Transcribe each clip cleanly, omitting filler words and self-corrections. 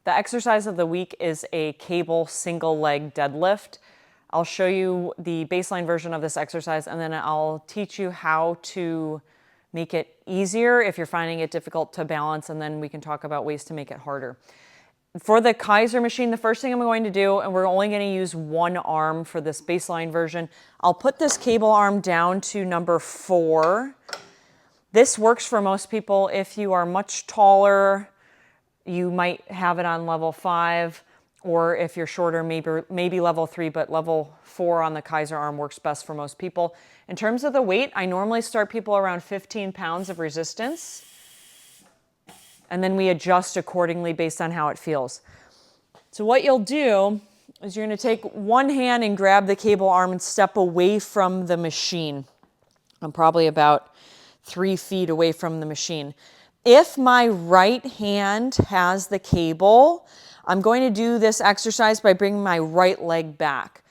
The exercise of the week is a cable single leg deadlift. I'll show you the baseline version of this exercise, and then I'll teach you how to make it easier if you're finding it difficult to balance, and then we can talk about ways to make it harder. For the Kaiser machine, the first thing I'm going to do, and we're only going to use one arm for this baseline version, I'll put this cable arm down to number 4. This works for most people. If you are much taller, you might have it on level 5, or if you're shorter, maybe level 3, but level 4 on the Kaiser arm works best for most people. In terms of the weight, I normally start people around 15 pounds of resistance, and then we adjust accordingly based on how it feels. So what you'll do is you're going to take one hand and grab the cable arm and step away from the machine. I'm probably about 3 feet away from the machine. If my right hand has the cable, I'm going to do this exercise by bringing my right leg back.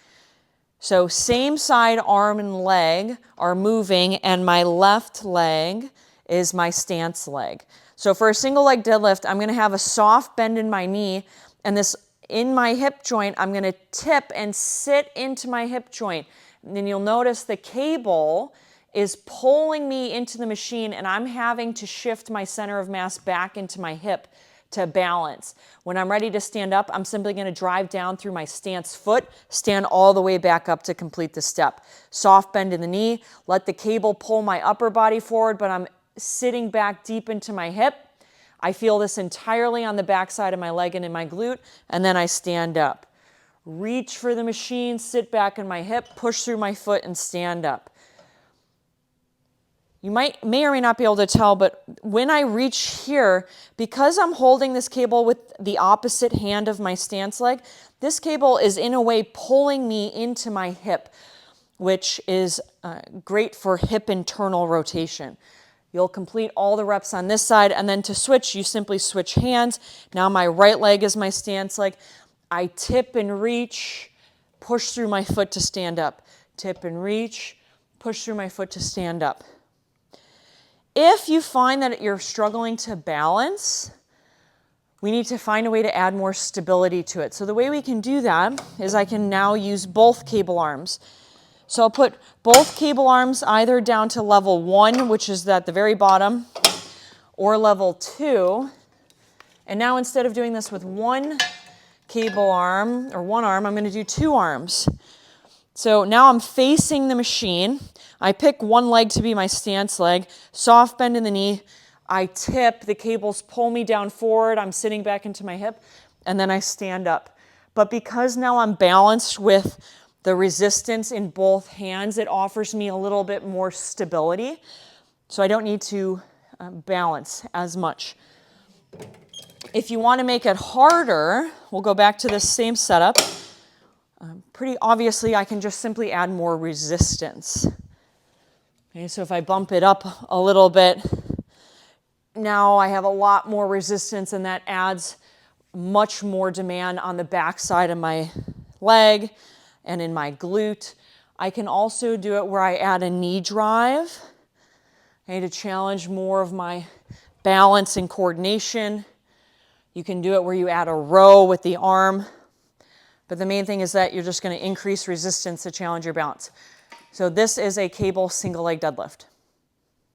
So same side arm and leg are moving, and my left leg is my stance leg. So for a single leg deadlift, I'm going to have a soft bend in my knee, and this in my hip joint, I'm going to tip and sit into my hip joint. And then you'll notice the cable is pulling me into the machine, and I'm having to shift my center of mass back into my hip to balance. When I'm ready to stand up, I'm simply going to drive down through my stance foot, stand all the way back up to complete the step. Soft bend in the knee, let the cable pull my upper body forward, but I'm sitting back deep into my hip. I feel this entirely on the back side of my leg and in my glute, and then I stand up. Reach for the machine, sit back in my hip, push through my foot, and stand up. You may or may not be able to tell, but when I reach here, because I'm holding this cable with the opposite hand of my stance leg, this cable is in a way pulling me into my hip, which is great for hip internal rotation. You'll complete all the reps on this side, and then to switch, you simply switch hands. Now my right leg is my stance leg. I tip and reach, push through my foot to stand up. Tip and reach, push through my foot to stand up. If you find that you're struggling to balance, we need to find a way to add more stability to it. So the way we can do that is I can now use both cable arms. So I'll put both cable arms either down to level 1, which is at the very bottom, or level 2. And now instead of doing this with one cable arm, or one arm, I'm going to do 2 arms. So now I'm facing the machine. I pick one leg to be my stance leg, soft bend in the knee. I tip, the cables pull me down forward, I'm sitting back into my hip, and then I stand up. But because now I'm balanced with the resistance in both hands, it offers me a little bit more stability, so I don't need to balance as much. If you want to make it harder, we'll go back to this same setup. Pretty obviously, I can just simply add more resistance. Okay, so if I bump it up a little bit, now I have a lot more resistance, and that adds much more demand on the back side of my leg and in my glute. I can also do it where I add a knee drive, okay, to challenge more of my balance and coordination. You can do it where you add a row with the arm. But the main thing is that you're just going to increase resistance to challenge your balance. So this is a cable single leg deadlift.